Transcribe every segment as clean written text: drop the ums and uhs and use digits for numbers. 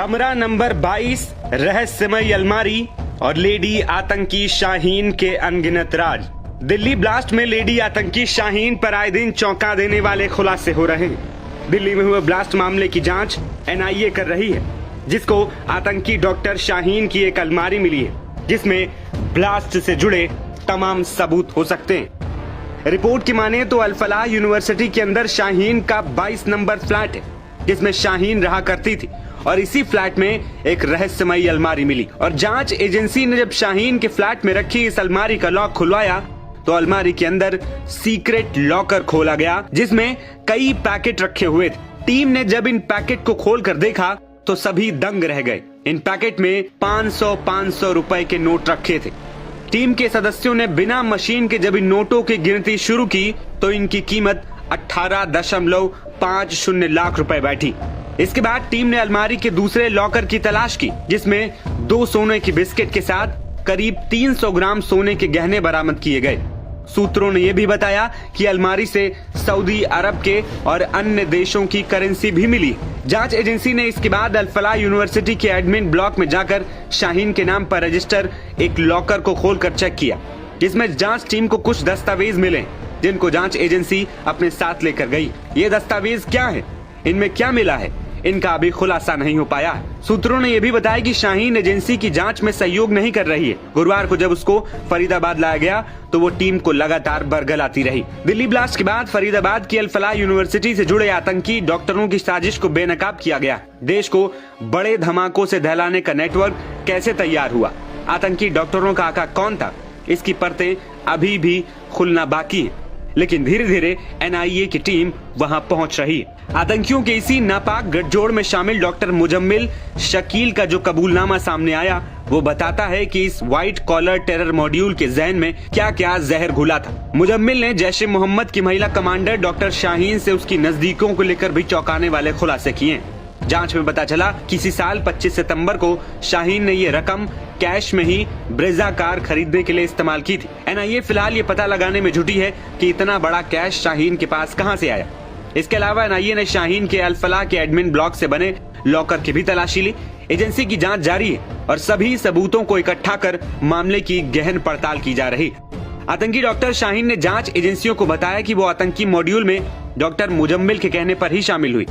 कमरा नंबर 22, रहस्यमय अलमारी और लेडी आतंकी शाहीन के अनगिनत राज। दिल्ली ब्लास्ट में लेडी आतंकी शाहीन पर आए दिन चौंका देने वाले खुलासे हो रहे हैं। दिल्ली में हुए ब्लास्ट मामले की जांच एनआईए कर रही है, जिसको आतंकी डॉक्टर शाहीन की एक अलमारी मिली है जिसमें ब्लास्ट से जुड़े तमाम सबूत हो सकते हैं। रिपोर्ट की माने तो अल-फलाह यूनिवर्सिटी के अंदर शाहीन का 22 नंबर फ्लैट है जिसमें शाहीन रहा करती थी और इसी फ्लैट में एक रहस्यमयी अलमारी मिली। और जांच एजेंसी ने जब शाहीन के फ्लैट में रखी इस अलमारी का लॉक खुलवाया तो अलमारी के अंदर सीक्रेट लॉकर खोला गया जिसमें कई पैकेट रखे हुए थे। टीम ने जब इन पैकेट को खोलकर देखा तो सभी दंग रह गए। इन पैकेट में 500 रुपए के नोट रखे थे। टीम के सदस्यों ने बिना मशीन के जब इन नोटों की गिनती शुरू की तो इनकी कीमत 18.50 लाख रुपए बैठी। इसके बाद टीम ने अलमारी के दूसरे लॉकर की तलाश की जिसमें 2 सोने की बिस्किट के साथ करीब 300 ग्राम सोने के गहने बरामद किए गए। सूत्रों ने यह भी बताया कि अलमारी से सऊदी अरब के और अन्य देशों की करेंसी भी मिली। जांच एजेंसी ने इसके बाद अल-फलाह यूनिवर्सिटी के एडमिन ब्लॉक में जाकर शाहीन के नाम पर रजिस्टर एक लॉकर को खोलकर चेक किया, जिसमें जांच टीम को कुछ दस्तावेज मिले जिनको जांच एजेंसी अपने साथ लेकर गई। ये दस्तावेज क्या है, इनमें क्या मिला है, इनका अभी खुलासा नहीं हो पाया। सूत्रों ने यह भी बताया कि शाहीन एजेंसी की जांच में सहयोग नहीं कर रही है। गुरुवार को जब उसको फरीदाबाद लाया गया तो वो टीम को लगातार बरगलाती रही। दिल्ली ब्लास्ट के बाद फरीदाबाद की अल-फलाह यूनिवर्सिटी से जुड़े आतंकी डॉक्टरों की साजिश को बेनकाब किया गया। देश को बड़े धमाकों से दहलाने का नेटवर्क कैसे तैयार हुआ, आतंकी डॉक्टरों का आका कौन था, इसकी परतें अभी भी खुलना बाकी है, लेकिन धीरे धीरे एनआईए की टीम वहां पहुंच रही है। आतंकियों के इसी नापाक गठजोड़ में शामिल डॉक्टर मुजम्मिल शकील का जो कबूलनामा सामने आया वो बताता है कि इस व्हाइट कॉलर टेरर मॉड्यूल के जहन में क्या क्या जहर घुला था। मुजम्मिल ने जैश ए मोहम्मद की महिला कमांडर डॉक्टर शाहीन से उसकी नजदीकों को लेकर भी चौंकाने वाले खुलासे किए। जांच में पता चला कि इसी साल 25 सितंबर को शाहीन ने ये रकम कैश में ही ब्रेजा कार खरीदने के लिए इस्तेमाल की थी। एनआईए फिलहाल ये पता लगाने में जुटी है कि इतना बड़ा कैश शाहीन के पास कहां से आया। इसके अलावा एनआईए ने शाहीन के अल-फलाह के एडमिन ब्लॉक से बने लॉकर की भी तलाशी ली। एजेंसी की जांच जारी है और सभी सबूतों को इकट्ठा कर मामले की गहन पड़ताल की जा रही। आतंकी डॉक्टर शाहीन ने जांच एजेंसियों को बताया कि वो आतंकी मॉड्यूल में डॉक्टर मुजम्मिल के कहने पर ही शामिल हुई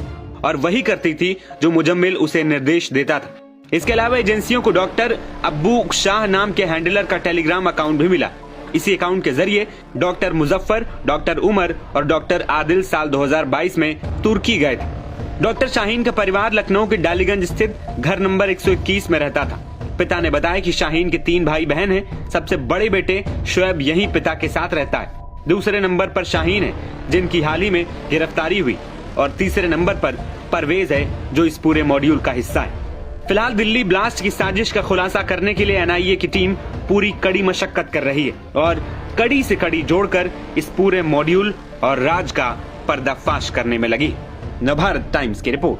और वही करती थी जो मुजम्मिल उसे निर्देश देता था। इसके अलावा एजेंसियों को डॉक्टर अब्बू शाह नाम के हैंडलर का टेलीग्राम अकाउंट भी मिला। इसी अकाउंट के जरिए डॉक्टर मुजफ्फर, डॉक्टर उमर और डॉक्टर आदिल साल 2022 में तुर्की गए थे। डॉक्टर शाहीन का परिवार लखनऊ के डालीगंज स्थित घर नंबर 121 में रहता था। पिता ने बताया कि शाहीन के 3 भाई बहन हैं। सबसे बड़े बेटे शुएब यहीं पिता के साथ रहता है। दूसरे नंबर पर शाहीन है जिनकी हाल ही में गिरफ्तारी हुई और तीसरे नंबर पर परवेज है जो इस पूरे मॉड्यूल का हिस्सा है। फिलहाल दिल्ली ब्लास्ट की साजिश का खुलासा करने के लिए एनआईए की टीम पूरी कड़ी मशक्कत कर रही है और कड़ी से कड़ी जोड़कर इस पूरे मॉड्यूल और राज का पर्दाफाश करने में लगी। नवभारत टाइम्स की रिपोर्ट।